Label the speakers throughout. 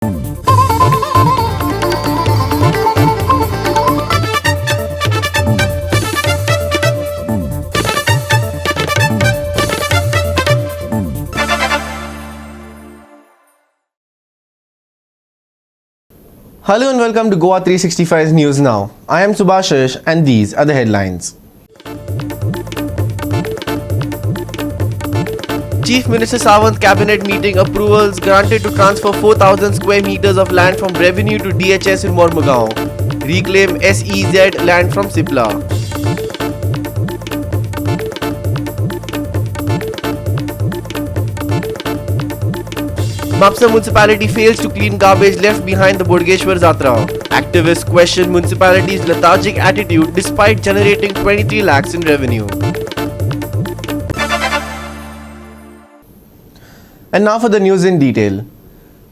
Speaker 1: Hello and welcome to Goa 365's News Now. I am Subhashish and these are the headlines. Chief Minister Sawant cabinet meeting approvals granted to transfer 4,000 square meters of land from revenue to DHS in Mormugaon. Reclaim SEZ land from Sipla. Mapsa municipality fails to clean garbage left behind the Bodgeshwar Jatra. Activists question municipality's lethargic attitude despite generating 23 lakhs in revenue. And now for the news in detail.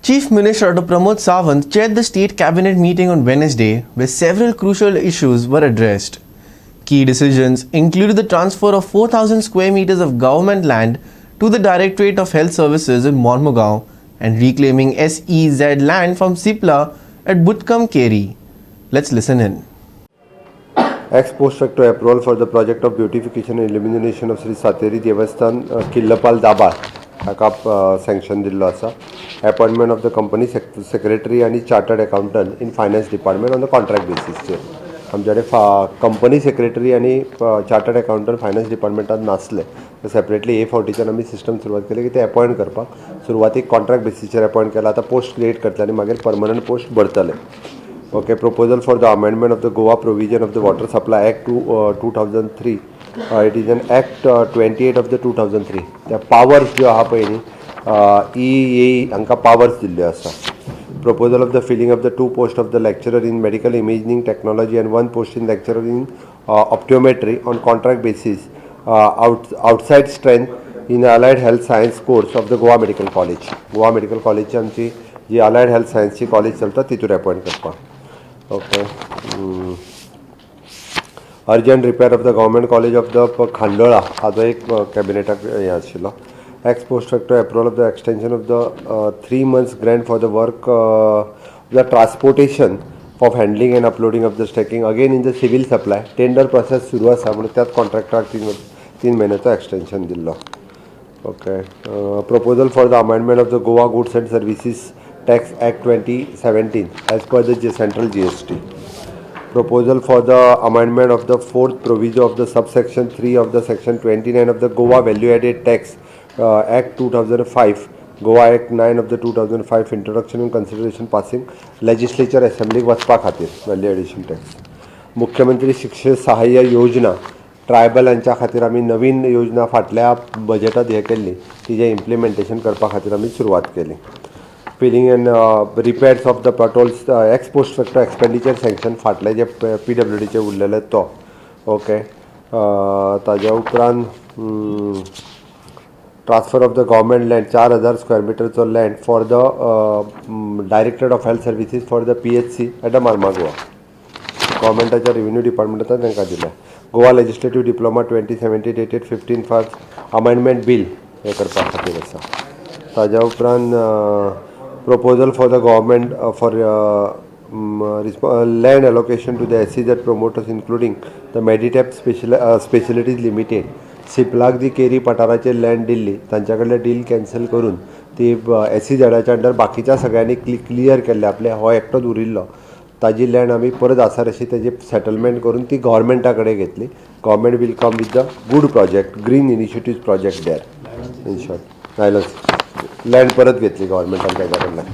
Speaker 1: Chief Minister Dr. Pramod Sawant chaired the state cabinet meeting on Wednesday where several crucial issues were addressed. Key decisions included the transfer of 4,000 square meters of government land to the Directorate of Health Services in Mormugaon and reclaiming SEZ land from Sipla at Butkam Keri. Let's listen in.
Speaker 2: Ex post facto approval for the project of beautification and illumination of Sri Sateri Devasthan Killapal Dabar हाका sanction दिल्लो आसा. Appointment of the company secretary and chartered accountant in finance department on the contract basis. आमच्याकडे company secretary आणि chartered accountant finance डिपार्टमेंटात नासले तर separately A40च्यान आमी system सुरवात केली की ते अपॉइंट करपाक. सुरवातीक कॉन्ट्रॅक्ट बेसिसचेर अपॉइंट केला. आता पोस्ट क्रिएट करतले आणि मागीर परमनंट पोस्ट भरतले. Okay. Proposal for the amendment of the Goa provision of the water supply act 2003. It is an act 28 of the 2003. त्या पावर्स ज्यो आहा पळय न्ही हांकां पावर्स दिल्ल्यो आसा. Proposal of the filling of the 2 posts of the lecturer in medical imaging technology and 1 post in lecturer in optometry on contract basis outside strength in allied health science course of the Goa Medical College. Goa Medical College आमची जी allied health science ची college चलता तितूर appoint करपा. Okay. Urgent repair of the government college of the Khandola हाजो एक कॅबिनेटाक हें आशिल्लो. Ex post facto approval of the extension of the 3 months grant for the work the transportation of handling and uploading of the stacking again in the civil supply tender process सुरू आसा म्हणून त्यात कॉन्ट्रॅक्टाक 3 म्हयन्याचो एक्सटेंशन दिल्लो. Okay. Proposal for the amendment of the Goa goods and services tax act 2017 as per the central GST. Proposal for the amendment of the 4th provision of the subsection 3 of the section 29 of the Goa Value Added Tax Act 2005, Goa Act 9 of the 2005, introduction and consideration passing legislature assembly वचपा खातीर value addition tax. मुख्यमंत्री शिक्षण सहाय्य योजना ट्रायबलांच्या खातीर आमी नवीन योजना फाटल्या बजेटात हे केल्ली तिजे इम्प्लिमेंटेशन करपा खातीर आमी सुरवात केली. Filling and repairs of the petrols ex post facto expenditure sanction फाटले जे PWDचे उरलेले तो. ओके. ताज्या उपरांत transfer of the government land 4,000 square मिटरचो land for the directorate of health services for the PHC at the Marmagoa. गव्हर्मेंटाच्या रेव्हेन्यू डिपार्टमेंटान तांकां दिलें. Goa legislative diploma 2070 dated 15 fast amendment bill हे करपा खातीर आसा. ताज्या उपरांत proposal for the government for land allocation to the SEZ promoters including the Meditap Specialties Limited. सिप्लाक जी केरी पठाराचेर लँड दिल्ली तांच्या कडले डील कॅन्सल करून ती SEZच्या अंडर बाकीच्या सगळ्यांनी क्लियर केल्ले. आपले हो एकटोच उरिल्लो ताजी लँड आमी परत आसार अशी तेजी सेटलमेंट करून ती गव्हर्मेंटा कडेन घेतली. Government will come with the good project green initiative project there. In short land परत घेतली गव्हर्मेंटान तेच्या कडल्यान.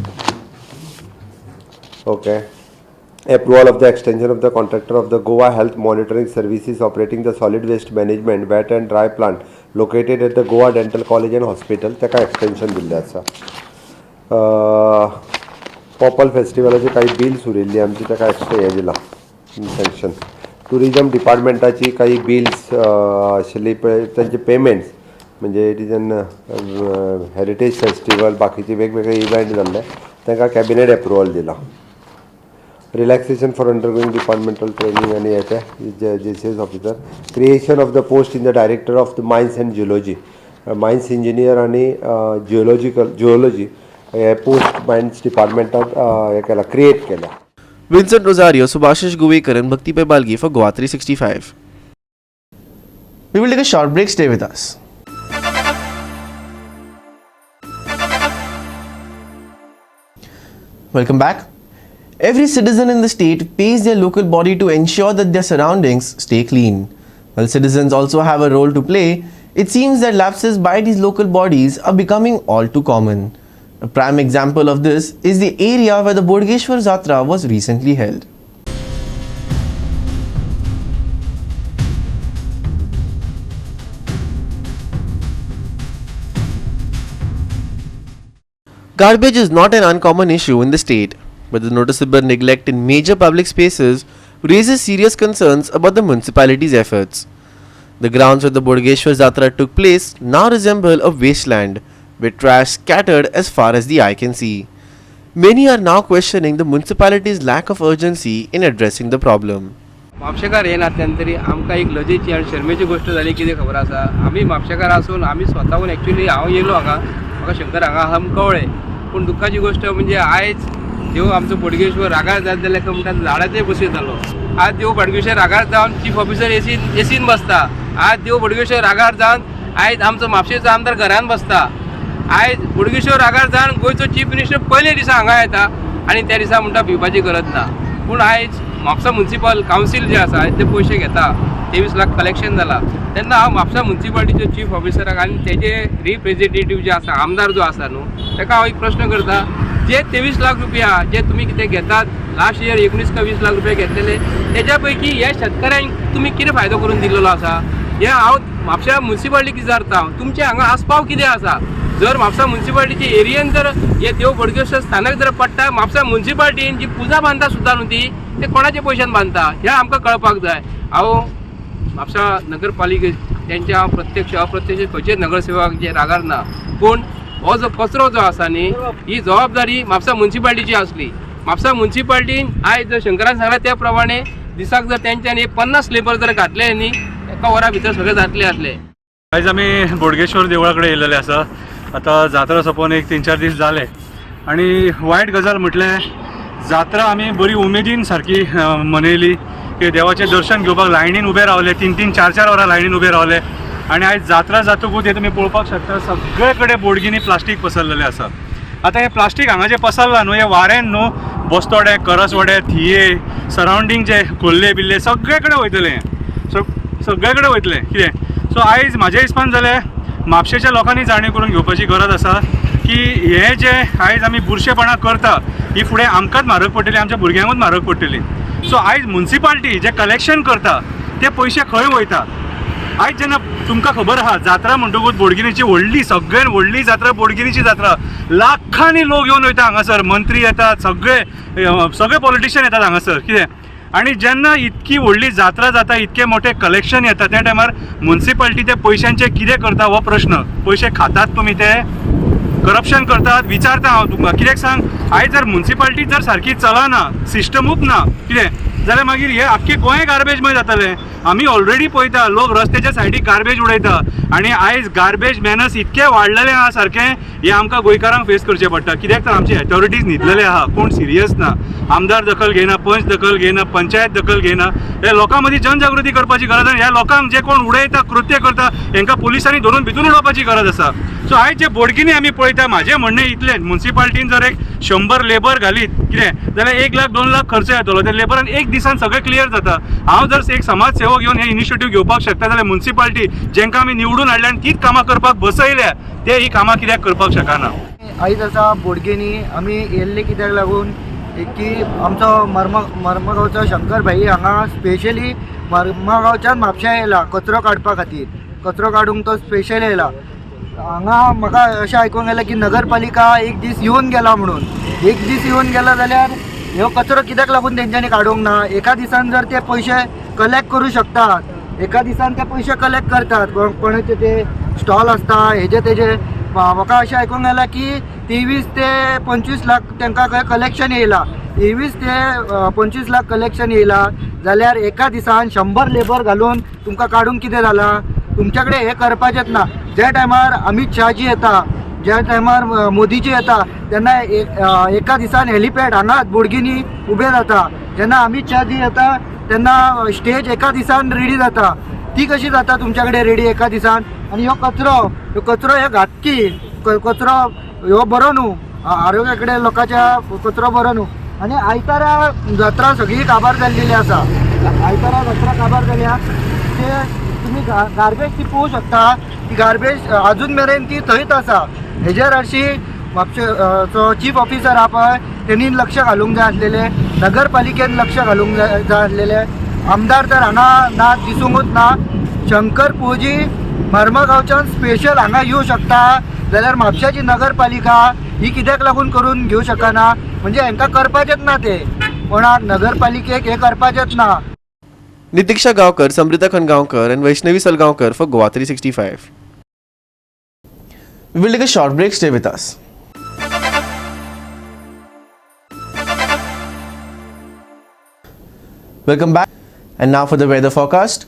Speaker 2: Okay. Approval of the extension of the contractor of the Goa Health Monitoring Services operating the solid waste management wet and dry plant located at the Goa Dental College and Hospital तेका extension दिल्लें आसा. पॉपल फेस्टिवलाची काही bills उरिल्ली आमची तेका extra हें दिलां sanction. Tourism डिपार्टमेंटाची काही बिल्स आशिल्ली पळय तांचे पेमेंट्स म्हणजे it is N heritage festival बाकीचे वेगवेगळे इव्हेंट जाल्ले तांकां कॅबिनेट एप्रुवल दिला. रिलॅक्सेशन फॉर अंडरगोईंग डिपार्टमेंटल ट्रेनिंग आणि येते JCS officer. Creation of the post in the director of the mines and geology. Mines engineer आणि जिओलॉजी हे पोस्ट मायन्स डिपार्टमेंटात हे केला, क्रिएट केला.
Speaker 1: Vincent Rosario, Subhashish Govekar and Bhakti Balgi for Goa 365. We will take a short break. Stay with us. Welcome back. Every citizen in the state pays their local body to ensure that their surroundings stay clean. While citizens also have a role to play, it seems that lapses by these local bodies are becoming all too common. A prime example of this is the area where the Bodgeshwar Jatra was recently held. Garbage is not an uncommon issue in the state, but the noticeable neglect in major public spaces raises serious concerns about the municipality's efforts. The grounds where the Bodgeshwar Jatra took place now resemble a wasteland, with trash scattered as far as the eye can see. Many are now questioning the municipality's lack of urgency in addressing the problem.
Speaker 3: म्हापशेकार हे नात्यान तरी आमकां एक लजेची आनी शर्मेची गोष्ट जाली. कितें खबर आसा, आमी म्हापशेकार आसून आमी स्वताहून एक्चुअली हांव येयलो हांगा, म्हाका शंकर हांगा आहा म्हूण कळ्ळें. पूण दुख्खाची गोष्ट म्हणजे आयज देव आमचो बोडगेश्वर रागार जात जाल्यार म्हणटा झाडाचेर बसयतालो. आज देव बोडगेश्वर रागार जावन चीफ ऑफिसर एसीन बसता. आज देव बोडगेश्वर रागार जावन आयज आमचो म्हापशेचो आमदार घरान बसता. आयज बोडगेश्वर रागार जावन गोंयचो चीफ मिनिस्टर पयले दिसा हांगा येता आनी त्या दिसा म्हणटा भिवपाची गरज ना. पूण आयज म्हापसा म्युनिसिपल कावन्सील जे आसा ते पयशे घेता, 23 लाख कलेक्शन जाला. तेन्ना हांव म्हापसा म्युनिसिपालिटीचो चीफ ऑफिसराक आनी तेजे रिप्रेझेंटेटीव जे आसा, आमदार जो आसा न्हू, ताका हांव एक प्रश्न करता. जे 23 लाख रुपया जे तुमी कितें घेतात, लास्ट इयर 19 का 20 लाख रुपया घेतलेले, तेज्या पैकी ह्या शेतकऱ्यांक तुमी कितें फायदो करून दिल्लो आसा? हे हांव म्हापशा म्युनिसिपालिटीक विचारता. तुमचे हांगा आस्पाव कितें आसा? जर म्हापसा म्युनिसिपालिटीच्या एरियेन जर हे देव बोडगेश्वर स्थानक जर पडटा, म्हापसा म्युनिसिपालिटीन जी पुजा बांदता सुद्दां न्हू ती, ते कोणाच्या पयशान बांदता हें आमकां कळपाक जाय. हांव म्हापसा नगरपालिके तेंच्या हांव प्रत्यक्ष अप्रत्यक्ष खंयचेच नगरसेवक जे रागार ना, पूण हो जो कचरो जो आसा न्ही, ही जबाबदारी म्हापसा म्युनिसिपालिटीची आसली. म्हापसा म्युनिसिपालिटीन आयज जर शंकरान सांगला त्या प्रमाणे दिसाक जर तेंच्यानी 50 लेबर जर घातले न्ही, एका वरा भितर सगळे जातले आसले.
Speaker 4: आयज आमी बोडगेश्वर देवळा कडेन येयलेले आसा. आतां जात्रा सोंपोवन एक 3-4 दीस जाले आनी वायट गजाल म्हटल्यार जात्रा आमी बरी उमेदीन सारकी मनयली की देवाचें दर्शन घेवपाक लायनीन उबे रावले, 3-3, 4-4 वरां लायनीन उबे रावले. आनी आयज जात्रा जातकूच हे तुमी पळोवपाक शकता सगळे कडेन बोडगिनी प्लास्टीक पसरलेलें आसा. आतां हे प्लास्टीक हांगा जें पसरलां न्हू, हे वारेन न्हू बस्तोडे, करसवडे, थिये, सरावंडींग जे खोल्ले बिल्ले सगळे कडेन वयतलें, सगळे कडेन वयतलें कितें. सो आयज म्हाज्या हिसपान जाल्यार म्हापशेच्या लोकांनी जाणीव करून घेवपाची गरज आसा की हे जे आयज आमी बुरशेपणां करता ही फुडें आमकांच म्हारग पडटली, आमच्या भुरग्यांकूच म्हारग पडटली. सो आयज म्युनिसिपालिटी जे कलेक्शन करता ते पयशे खंय वयता? आयज जेन्ना तुमकां खबर आहा जात्रा म्हणटकूच बोडगिनीची व्हडली, सगळ्यान व्हडली जात्रा बोडगिनीची जात्रा, लाखांनी लोक येवन वयता हांगासर, मंत्री येतात, सगळे पॉलिटिशियन येतात हांगासर कितें. आनी जेन्ना इतकी व्हडली जात्रा जाता, इतके मोठे कलेक्शन येता, त्या टायमार म्युनिसिपालिटी ते पयशांचे कितें करता हो प्रश्न. पयशे खातात तुमी, ते करप्शन करतात. विचारता हांव तुमकां, कित्याक सांग, आयज जर म्युनिसिपालिटी जर सारकी चलना, सिस्टमूच ना कितें, जाल्यार मागीर हे आख्खे गोंय गार्बेजमय जातलें. आमी ऑलरेडी पळयता लोक रस्त्याच्या सायडीक गार्बेज उडयता आनी आयज गार्बेज मॅनस इतके वाडलेले आहा सारकें, हे आमकां गोंयकारांक फेस करचें पडटा. कित्याक तर आमचे अथॉरिटीज न्हिदलेले आहा, कोण सिरियस ना. आमदार दखल घेयना, पंच दखल घेयना, पंचायत दखल घेयना. हे लोकां मदीं जनजागृती करपाची गरज आसा. ह्या लोकांक जे कोण उडयता, कृत्य करता, तांकां पुलिसांनी धरून भितून उडोवपाची गरज आसा. सो आयज जे बोडगिनी आमी पळयता, म्हाजें म्हणणें इतलें, म्युनिसिपालिटीन जर एक 100 लेबर घालीत कितें जाल्यार 1 लाख 2 लाख खर्च येतलो. त्या लेबरान एक दिसान सगळें क्लियर जाता. हांव जर एक समाज सेवक घेवन हे इनिशिएटीव घेवपाक शकता जाल्यार म्युनिसिपालिटी जेंकां आमी निवडून हाडल्या आनी तीच कामां करपाक बसयल्या, ते ही कामां कित्याक करपाक शकना.
Speaker 5: आयज आसा बोडगिनी आमी येयल्ले कित्याक लागून की आमचो मर्मगांवचो शंकर भाई हांगा स्पेशली मर्मगांवच्यान म्हापशा येयला कचरो काडपा खातीर. कचरो काडूंक तो स्पेशल येयला हांगा. म्हाका अशें आयकूंक येलें की नगरपालिका एक दीस येवन गेला म्हणून. एक दीस येवन गेला जाल्यार ह्यो कचरो कित्याक लागून तेंच्यांनी काडूंक ना? एका दिसान जर ते पयशे कलेक्ट करूं शकतात, एका दिसान ते पयशे कलेक्ट करतात, कोणाचे ते स्टॉल आसता हेजे तेजे. म्हाका अशें आयकूंक येलां की 23 ते 25 लाख तांकां खंय कलेक्शन येयला. 23 ते 25 लाख कलेक्शन येयला जाल्यार एका दिसान 100 लेबर घालून तुमकां काडूंक कितें जालां? तुमच्या कडेन हे करपाचेंच ना. ज्या टायमार अमित शाहजी येता, ज्या टायमार मोदीजी येता तेन्ना एका दिसान हेलिपॅड हांगाच बोडगिनी उबे जाता. जेन्ना अमित शाह जी येता तेन्ना स्टेज एका दिसान रेडी जाता. ती कशी जाता तुमच्या कडेन रेडी एका दिसान? आनी ह्यो कचरो हे घातकी कचरो ह्यो बरो न्हू, आरोग्या कडेन लोकांच्या कचरो बरो न्हू. आनी आयतारा जात्रा सगळी काबार जाल्लेली आसा. आयतारा जात्रा काबार जाल्या ते तुमी गार्बेज ती पळोवंक शकता. ती गार्बेज अजून मेरेन ती थंयच आसा. हेजेर हरशीं म्हापशेचो चीफ ऑफिसर आहा पळय तेणी लक्ष घालूंक जाय आसलेलें, नगरपालिकेन लक्ष घालूंक जाय आसलेलें. आमदार तर हांगा ना दिसूंकूच ना. शंकर पुळजी मर्मगांवच्यान स्पेशल हांगा येवं शकता जाल्यार म्हापशाची नगरपालिका ही कित्याक लागून करून घेवं शकना? म्हणजे हांकां करपाचेंच ना ते, कोणाक नगरपालिकेक हे करपाचेंच ना.
Speaker 1: Nitiksha Gaonkar, Samrita Khangaonkar and Vaishnavi Salgaonkar for Goa 365. We will take a short break. Stay with us. Welcome back. And now for the weather forecast.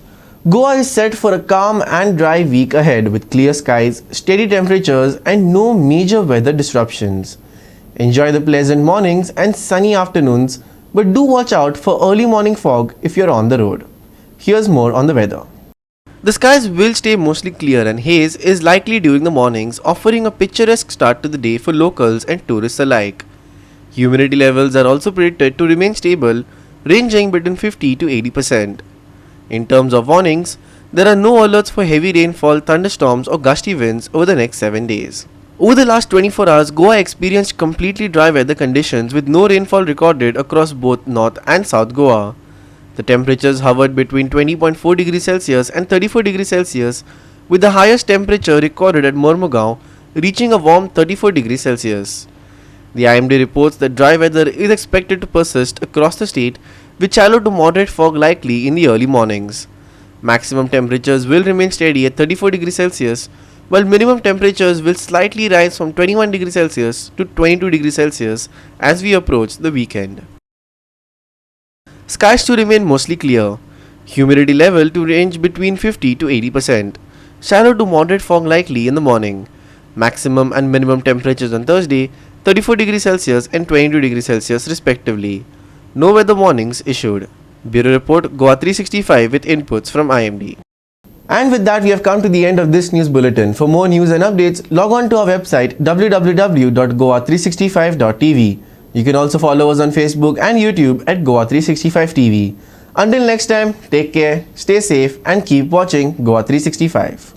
Speaker 1: Goa is set for a calm and dry week ahead with clear skies, steady temperatures and no major weather disruptions. Enjoy the pleasant mornings and sunny afternoons, but do watch out for early morning fog if you're on the road. Here's more on the weather. The skies will stay mostly clear and haze is likely during the mornings, offering a picturesque start to the day for locals and tourists alike. Humidity levels are also predicted to remain stable, ranging between 50 to 80%. In terms of warnings, there are no alerts for heavy rainfall, thunderstorms or gusty winds over the next 7 days. Over the last 24 hours, Goa experienced completely dry weather conditions with no rainfall recorded across both North and South Goa. The temperatures hovered between 20.4 degrees Celsius and 34 degrees Celsius, with the highest temperature recorded at Mormugao reaching a warm 34 degrees Celsius. The IMD reports that dry weather is expected to persist across the state, with shallow to moderate fog likely in the early mornings. Maximum temperatures will remain steady at 34 degrees Celsius, while minimum temperatures will slightly rise from 21 degrees Celsius to 22 degrees Celsius as we approach the weekend. Skies to remain mostly clear. Humidity level to range between 50 to 80%. Shallow to moderate fog likely in the morning. Maximum and minimum temperatures on Thursday 34 degrees Celsius and 22 degrees Celsius respectively. No weather warnings issued. Bureau Report Goa 365 with inputs from IMD. And with that, we have come to the end of this news bulletin. For more news and updates, log on to our website www.goa365.tv. You can also follow us on Facebook and YouTube at Goa 365 TV. Until next time, take care, stay safe and keep watching Goa 365.